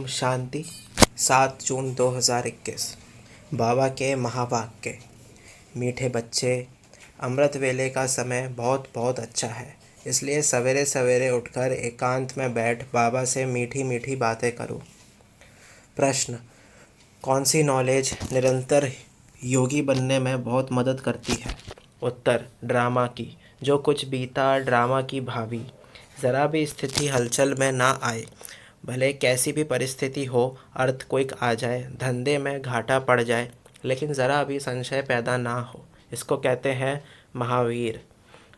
शांति। 7 जून 2021। बाबा के महावाक्य। मीठे बच्चे, अमृत वेले का समय बहुत बहुत अच्छा है, इसलिए सवेरे सवेरे उठकर एकांत में बैठ बाबा से मीठी मीठी बातें करो। प्रश्न: कौन सी नॉलेज निरंतर योगी बनने में बहुत मदद करती है? उत्तर: ड्रामा की। जो कुछ बीता ड्रामा की भावी। ज़रा भी स्थिति हलचल में ना आए, भले कैसी भी परिस्थिति हो, अर्थक्वेक आ जाए, धंधे में घाटा पड़ जाए, लेकिन ज़रा भी संशय पैदा ना हो, इसको कहते हैं महावीर।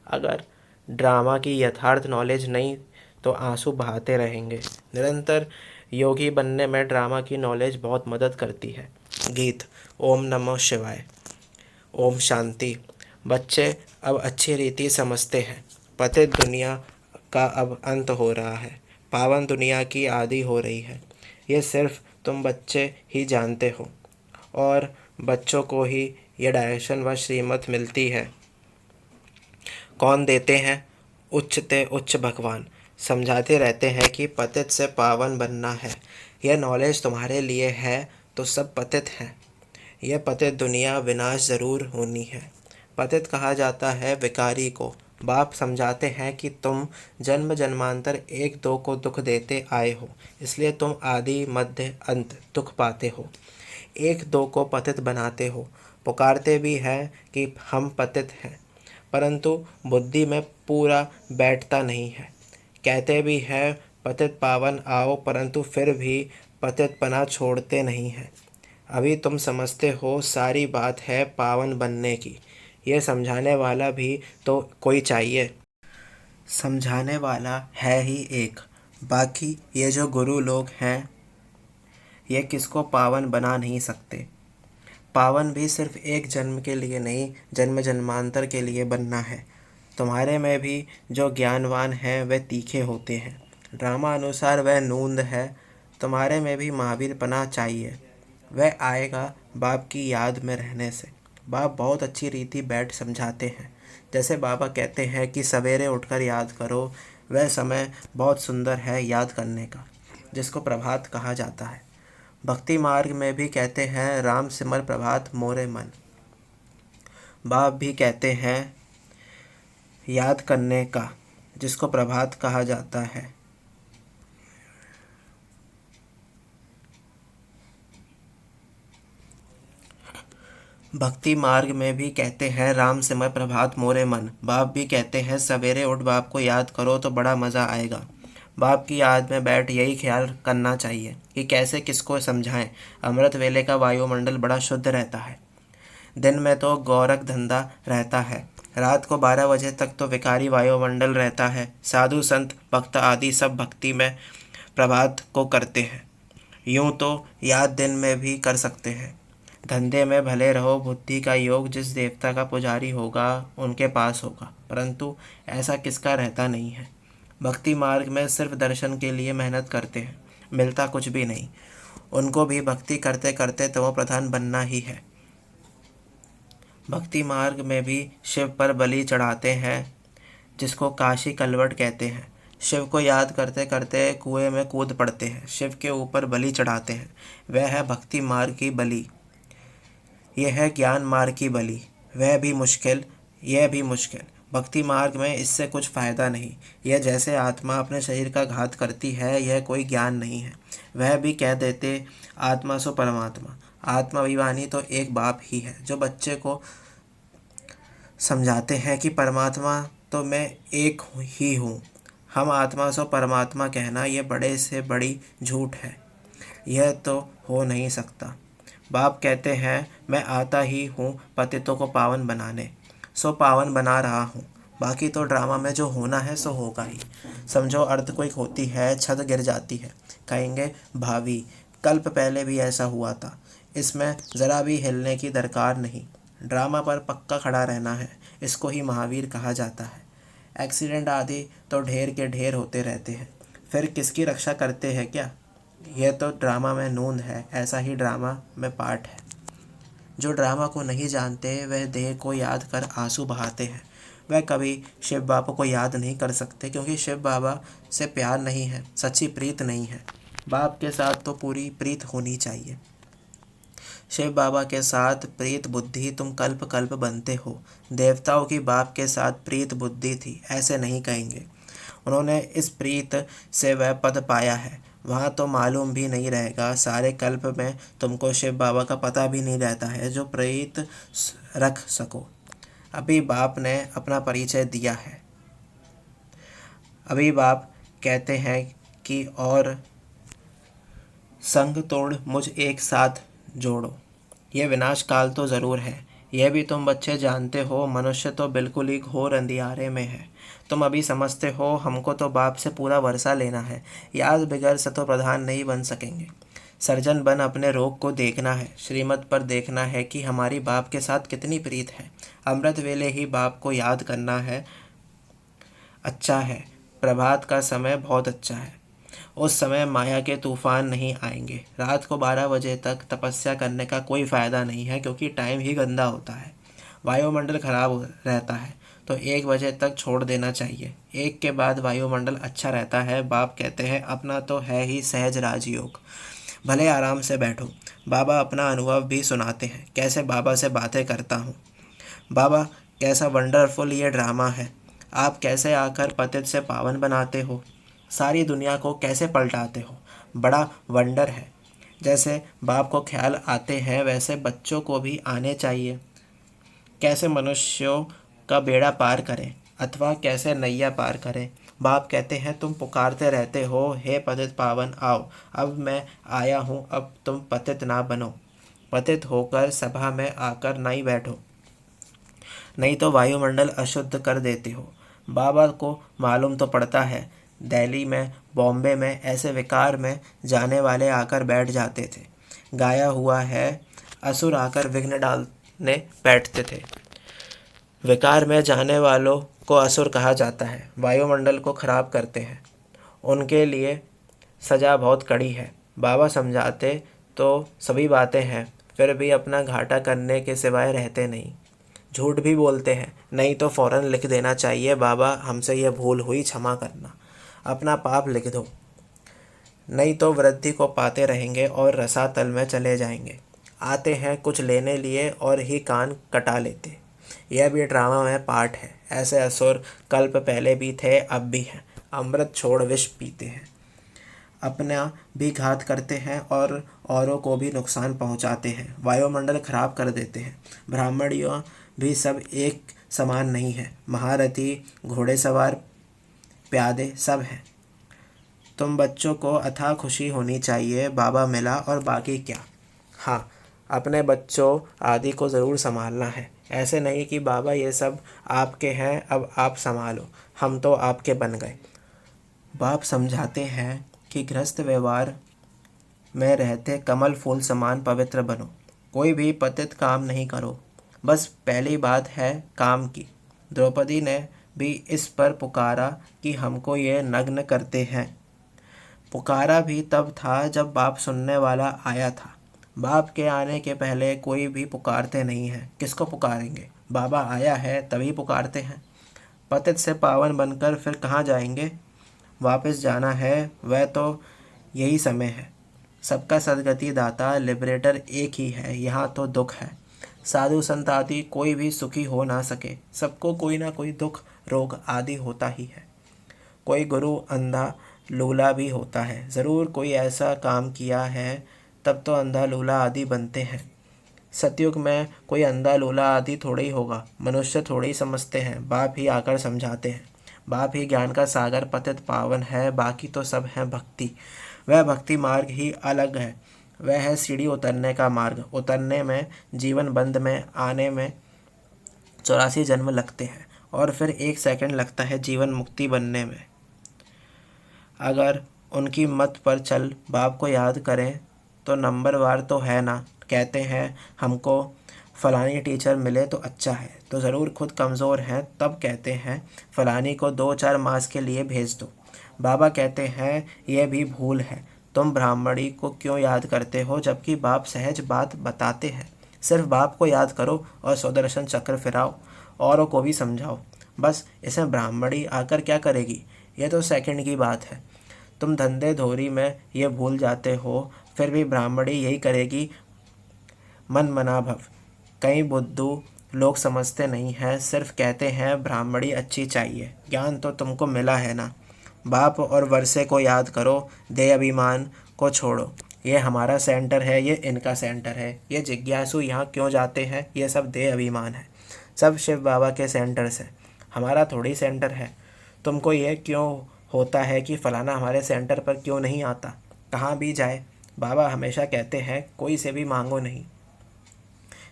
अगर ड्रामा की यथार्थ नॉलेज नहीं तो आंसू बहाते रहेंगे। निरंतर योगी बनने में ड्रामा की नॉलेज बहुत मदद करती है। गीत। ओम नमः शिवाय। ओम शांति। बच्चे अब अच्छी रीति समझते हैं, पतित दुनिया का अब अंत हो रहा है, पावन दुनिया की आदि हो रही है। ये सिर्फ तुम बच्चे ही जानते हो, और बच्चों को ही ये डायरेक्शन व श्रीमत मिलती है। कौन देते हैं? उच्चते उच्च भगवान समझाते रहते हैं कि पतित से पावन बनना है। यह नॉलेज तुम्हारे लिए है तो सब पतित हैं। यह पतित दुनिया विनाश ज़रूर होनी है। पतित कहा जाता है विकारी को। बाप समझाते हैं कि तुम जन्म जन्मांतर एक दो को दुख देते आए हो, इसलिए तुम आदि मध्य अंत दुख पाते हो। एक दो को पतित बनाते हो। पुकारते भी हैं कि हम पतित हैं, परंतु बुद्धि में पूरा बैठता नहीं है। कहते भी हैं पतित पावन आओ, परंतु फिर भी पतितपना छोड़ते नहीं हैं। अभी तुम समझते हो सारी बात है पावन बनने की। ये समझाने वाला भी तो कोई चाहिए। समझाने वाला है ही एक, बाकी ये जो गुरु लोग हैं ये किसको पावन बना नहीं सकते। पावन भी सिर्फ एक जन्म के लिए नहीं, जन्म जन्मांतर के लिए बनना है। तुम्हारे में भी जो ज्ञानवान हैं वह तीखे होते हैं, ड्रामा अनुसार वह नूंद है। तुम्हारे में भी महावीरपना चाहिए, वह आएगा बाप की याद में रहने से। बाप बहुत अच्छी रीति बैठ समझाते हैं। जैसे बाबा कहते हैं कि सवेरे उठकर याद करो, वह समय बहुत सुंदर है याद करने का, जिसको प्रभात कहा जाता है। भक्ति मार्ग में भी कहते हैं राम सिमर प्रभात मोरे मन। बाप भी कहते हैं याद करने का, जिसको प्रभात कहा जाता है। भक्ति मार्ग में भी कहते हैं राम सिमर प्रभात मोरे मन। बाप भी कहते हैं सवेरे उठ बाप को याद करो तो बड़ा मज़ा आएगा। बाप की याद में बैठ यही ख्याल करना चाहिए कि कैसे किसको समझाएं। अमृत वेले का वायुमंडल बड़ा शुद्ध रहता है। दिन में तो गौरक धंधा रहता है, रात को 12 बजे तक तो विकारी वायुमंडल रहता है। साधु संत भक्त आदि सब भक्ति में प्रभात को करते हैं। यूँ तो याद दिन में भी कर सकते हैं। धंधे में भले रहो, बुद्धि का योग जिस देवता का पुजारी होगा उनके पास होगा, परंतु ऐसा किसका रहता नहीं है। भक्ति मार्ग में सिर्फ दर्शन के लिए मेहनत करते हैं, मिलता कुछ भी नहीं। उनको भी भक्ति करते करते तमो प्रधान बनना ही है। भक्ति मार्ग में भी शिव पर बलि चढ़ाते हैं, जिसको काशी कलवट कहते हैं। शिव को याद करते करते कुएं में कूद पड़ते हैं, शिव के ऊपर बलि चढ़ाते हैं। वह है भक्ति मार्ग की बलि। यह है ज्ञान मार्ग की बलि, वह भी मुश्किल, यह भी मुश्किल। भक्ति मार्ग में इससे कुछ फ़ायदा नहीं। यह जैसे आत्मा अपने शरीर का घात करती है, यह कोई ज्ञान नहीं है। वह भी कह देते आत्मा सो परमात्मा। आत्मा अभिमानी तो एक बाप ही है, जो बच्चे को समझाते हैं कि परमात्मा तो मैं एक ही हूँ। हम आत्मा सो परमात्मा कहना यह बड़े से बड़ी झूठ है, यह तो हो नहीं सकता। बाप कहते हैं मैं आता ही हूँ पतितों को पावन बनाने, सो पावन बना रहा हूँ। बाकी तो ड्रामा में जो होना है सो होगा ही। समझो अर्थक्वेक होती है, छत गिर जाती है, कहेंगे भावी कल्प पहले भी ऐसा हुआ था, इसमें ज़रा भी हिलने की दरकार नहीं। ड्रामा पर पक्का खड़ा रहना है, इसको ही महावीर कहा जाता है। एक्सीडेंट आदि तो ढेर के ढेर होते रहते हैं, फिर किसकी रक्षा करते हैं क्या? यह तो ड्रामा में नूंद है, ऐसा ही ड्रामा में पार्ट है। जो ड्रामा को नहीं जानते वह देह को याद कर आंसू बहाते हैं। वह कभी शिव बाबा को याद नहीं कर सकते, क्योंकि शिव बाबा से प्यार नहीं है, सच्ची प्रीत नहीं है। बाप के साथ तो पूरी प्रीत होनी चाहिए। शिव बाबा के साथ प्रीत बुद्धि तुम कल्प कल्प बनते हो। देवताओं की बाप के साथ प्रीत बुद्धि थी, ऐसे नहीं कहेंगे। उन्होंने इस प्रीत से वह पद पाया है, वहाँ तो मालूम भी नहीं रहेगा। सारे कल्प में तुमको शिव बाबा का पता भी नहीं रहता है जो प्रीत रख सको। अभी बाप ने अपना परिचय दिया है। अभी बाप कहते हैं कि और संग तोड़ मुझ एक साथ जोड़ो। ये विनाश काल तो ज़रूर है, यह भी तुम बच्चे जानते हो। मनुष्य तो बिल्कुल ही घोर अंधियारे में है। तुम अभी समझते हो हमको तो बाप से पूरा वर्षा लेना है। याद बिगड़ से तो प्रधान नहीं बन सकेंगे। सर्जन बन अपने रोग को देखना है, श्रीमत पर देखना है कि हमारी बाप के साथ कितनी प्रीत है। अमृत वेले ही बाप को याद करना है। अच्छा है, प्रभात का समय बहुत अच्छा है। उस समय माया के तूफान नहीं आएंगे। रात को 12 बजे तक तपस्या करने का कोई फ़ायदा नहीं है, क्योंकि टाइम ही गंदा होता है। वायुमंडल खराब रहता है, तो 1 बजे तक छोड़ देना चाहिए। 1 के बाद वायुमंडल अच्छा रहता है। बाप कहते हैं अपना तो है ही सहज राजयोग, भले आराम से बैठो। बाबा अपना अनुभव भी सुनाते हैं, कैसे बाबा से बातें करता हूँ। बाबा कैसा वंडरफुल ये ड्रामा है। आप कैसे आकर पतित से पावन बनाते हो, सारी दुनिया को कैसे पलटाते हो, बड़ा वंडर है। जैसे बाप को ख्याल आते हैं वैसे बच्चों को भी आने चाहिए। कैसे मनुष्यों का बेड़ा पार करें अथवा कैसे नैया पार करें। बाप कहते हैं तुम पुकारते रहते हो, हे पतित पावन आओ। अब मैं आया हूँ, अब तुम पतित ना बनो। पतित होकर सभा में आकर नहीं बैठो, नहीं तो वायुमंडल अशुद्ध कर देते हो। बाबा को मालूम तो पड़ता है, दिल्ली में, बॉम्बे में ऐसे विकार में जाने वाले आकर बैठ जाते थे। गाया हुआ है, असुर आकर विघ्न डालने बैठते थे। विकार में जाने वालों को असुर कहा जाता है, वायुमंडल को खराब करते हैं। उनके लिए सज़ा बहुत कड़ी है। बाबा समझाते तो सभी बातें हैं, फिर भी अपना घाटा करने के सिवाय रहते नहीं। झूठ भी बोलते हैं, नहीं तो फ़ौरन लिख देना चाहिए, बाबा हमसे यह भूल हुई, क्षमा करना। अपना पाप लिख दो, नहीं तो वृद्धि को पाते रहेंगे और रसातल में चले जाएंगे। आते हैं कुछ लेने लिए और ही कान कटा लेते। यह भी ड्रामा में पार्ट है। ऐसे असुर कल्प पहले भी थे, अब भी हैं। अमृत छोड़ विष पीते हैं, अपना भी घात करते हैं और औरों को भी नुकसान पहुंचाते हैं। वायुमंडल खराब कर देते हैं। ब्राह्मणियों भी सब एक समान नहीं है। महारथी, घोड़ेसवार, प्यादे सब हैं। तुम बच्चों को अथाह खुशी होनी चाहिए, बाबा मिला और बाकी क्या। हाँ, अपने बच्चों आदि को ज़रूर संभालना है। ऐसे नहीं कि बाबा ये सब आपके हैं, अब आप संभालो, हम तो आपके बन गए। बाप समझाते हैं कि गृहस्थ व्यवहार में रहते कमल फूल समान पवित्र बनो। कोई भी पतित काम नहीं करो। बस पहली बात है काम की। द्रौपदी ने भी इस पर पुकारा कि हमको ये नग्न करते हैं। पुकारा भी तब था जब बाप सुनने वाला आया था। बाप के आने के पहले कोई भी पुकारते नहीं हैं। किसको पुकारेंगे? बाबा आया है तभी पुकारते हैं। पतित से पावन बनकर फिर कहाँ जाएंगे? वापस जाना है, वह तो यही समय है। सबका सदगति दाता लिबरेटर एक ही है। यहाँ तो दुख है। साधु संत आदि कोई भी सुखी हो ना सके। सबको कोई ना कोई दुख रोग आदि होता ही है। कोई गुरु अंधा लूला भी होता है। ज़रूर कोई ऐसा काम किया है, तब तो अंधा लूला आदि बनते हैं। सतयुग में कोई अंधा लूला आदि थोड़ा ही होगा। मनुष्य थोड़े ही समझते हैं, बाप ही आकर समझाते हैं। बाप ही ज्ञान का सागर पतित पावन है, बाकी तो सब है भक्ति। वह भक्ति मार्ग ही अलग है। वह है सीढ़ी उतरने का मार्ग। उतरने में, जीवन बंध में आने में 84 जन्म लगते हैं और फिर 1 सेकंड लगता है जीवन मुक्ति बनने में। अगर उनकी मत पर चल बाप को याद करें तो नंबरवार तो है ना। कहते हैं हमको फ़लानी टीचर मिले तो अच्छा है, तो ज़रूर खुद कमज़ोर हैं, तब कहते हैं फ़लानी को 2-4 मास के लिए भेज दो। बाबा कहते हैं यह भी भूल है। तुम ब्राह्मणी को क्यों याद करते हो, जबकि बाप सहज बात बताते हैं। सिर्फ बाप को याद करो और सुदर्शन चक्र फिराओ, औरों को भी समझाओ। बस इसमें ब्राह्मणी आकर क्या करेगी, यह तो सेकंड की बात है। तुम धंधे धोरी में ये भूल जाते हो, फिर भी ब्राह्मणी यही करेगी मन मना भव। कई बुद्धू लोग समझते नहीं हैं, सिर्फ कहते हैं ब्राह्मणी अच्छी चाहिए। ज्ञान तो तुमको मिला है ना। बाप और वर्षे को याद करो, देह अभिमान को छोड़ो। ये हमारा सेंटर है, ये इनका सेंटर है। ये जिज्ञासु यहाँ क्यों जाते हैं, ये सब देह अभिमान है। सब शिव बाबा के सेंटर से, हमारा थोड़ी सेंटर है। तुमको ये क्यों होता है कि फलाना हमारे सेंटर पर क्यों नहीं आता। कहाँ भी जाए बाबा हमेशा कहते हैं कोई से भी मांगो नहीं।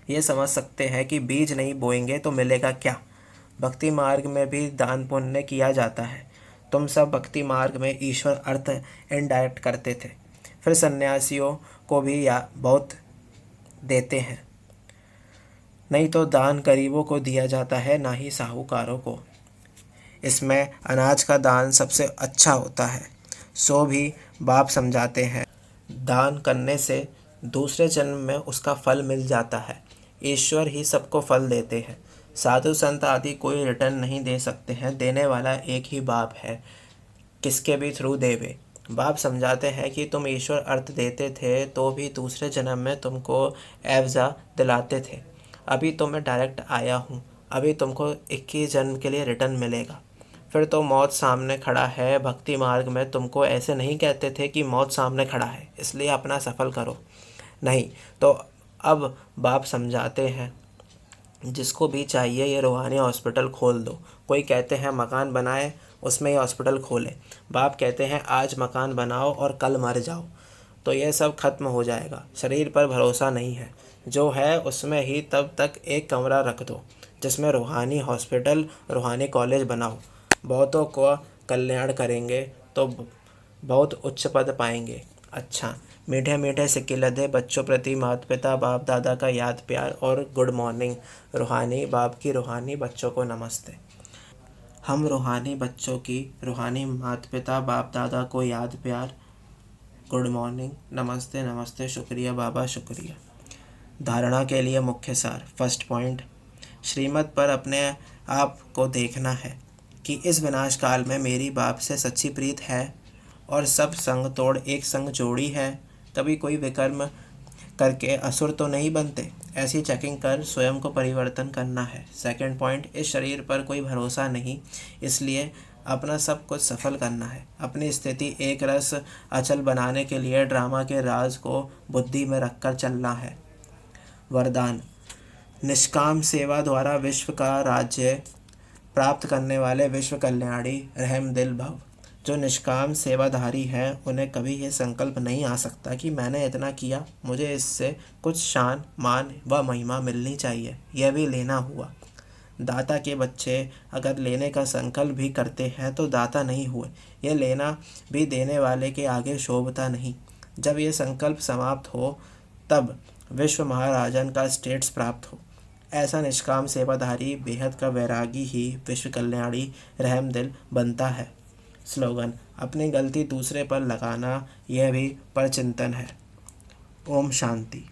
ये समझ सकते हैं कि बीज नहीं बोएंगे तो मिलेगा क्या। भक्ति मार्ग में भी दान पुण्य किया जाता है। तुम सब भक्ति मार्ग में ईश्वर अर्थ इनडायरेक्ट करते थे, फिर सन्यासियों को भी या बहुत देते हैं। नहीं तो दान गरीबों को दिया जाता है, ना ही साहूकारों को। इसमें अनाज का दान सबसे अच्छा होता है, सो भी बाप समझाते हैं। दान करने से दूसरे जन्म में उसका फल मिल जाता है। ईश्वर ही सबको फल देते हैं। साधु संत आदि कोई रिटर्न नहीं दे सकते हैं, देने वाला एक ही बाप है, किसके भी थ्रू देवे। बाप समझाते हैं कि तुम ईश्वर अर्थ देते थे तो भी दूसरे जन्म में तुमको एवजा दिलाते थे। अभी तो मैं डायरेक्ट आया हूँ, अभी तुमको 21 जन्म के लिए रिटर्न मिलेगा। फिर तो मौत सामने खड़ा है। भक्ति मार्ग में तुमको ऐसे नहीं कहते थे कि मौत सामने खड़ा है इसलिए अपना सफल करो, नहीं। तो अब बाप समझाते हैं जिसको भी चाहिए ये रूहानी हॉस्पिटल खोल दो। कोई कहते हैं मकान बनाए उसमें ये हॉस्पिटल खोले। बाप कहते हैं आज मकान बनाओ और कल मर जाओ, तो ये सब खत्म हो जाएगा। शरीर पर भरोसा नहीं है, जो है उसमें ही तब तक एक कमरा रख दो जिसमें रूहानी हॉस्पिटल रूहानी कॉलेज बनाओ। बहुतों को कल्याण करेंगे तो बहुत उच्च पद पाएंगे। अच्छा, मीठे मीठे सिक्के लदे बच्चों प्रति माता पिता बाप दादा का याद प्यार और गुड मॉर्निंग। रूहानी बाप की रूहानी बच्चों को नमस्ते। हम रूहानी बच्चों की रूहानी माता पिता बाप दादा को याद प्यार, गुड मॉर्निंग, नमस्ते नमस्ते, शुक्रिया बाबा शुक्रिया। धारणा के लिए मुख्य सार। फर्स्ट पॉइंट, श्रीमत पर अपने आप को देखना है कि इस विनाश काल में मेरी बाप से सच्ची प्रीत है और सब संग तोड़ एक संग जोड़ी है। कभी कोई विकर्म करके असुर तो नहीं बनते। ऐसी चेकिंग कर स्वयं को परिवर्तन करना है। सेकंड पॉइंट, इस शरीर पर कोई भरोसा नहीं, इसलिए अपना सब कुछ सफल करना है। अपनी स्थिति एक रस अचल बनाने के लिए ड्रामा के राज को बुद्धि में रखकर चलना है। वरदान, निष्काम सेवा द्वारा विश्व का राज्य प्राप्त करने वाले विश्व कल्याणी रहम दिल भव। जो निष्काम सेवाधारी हैं उन्हें कभी ये संकल्प नहीं आ सकता कि मैंने इतना किया, मुझे इससे कुछ शान मान व महिमा मिलनी चाहिए। यह भी लेना हुआ। दाता के बच्चे अगर लेने का संकल्प भी करते हैं तो दाता नहीं हुए। यह लेना भी देने वाले के आगे शोभता नहीं। जब ये संकल्प समाप्त हो तब विश्व महाराजन का स्टेट्स प्राप्त हो। ऐसा निष्काम सेवाधारी बेहद का वैरागी ही विश्व कल्याणी रहम दिल बनता है। स्लोगन, अपनी गलती दूसरे पर लगाना यह भी परचिंतन है। ओम शांति।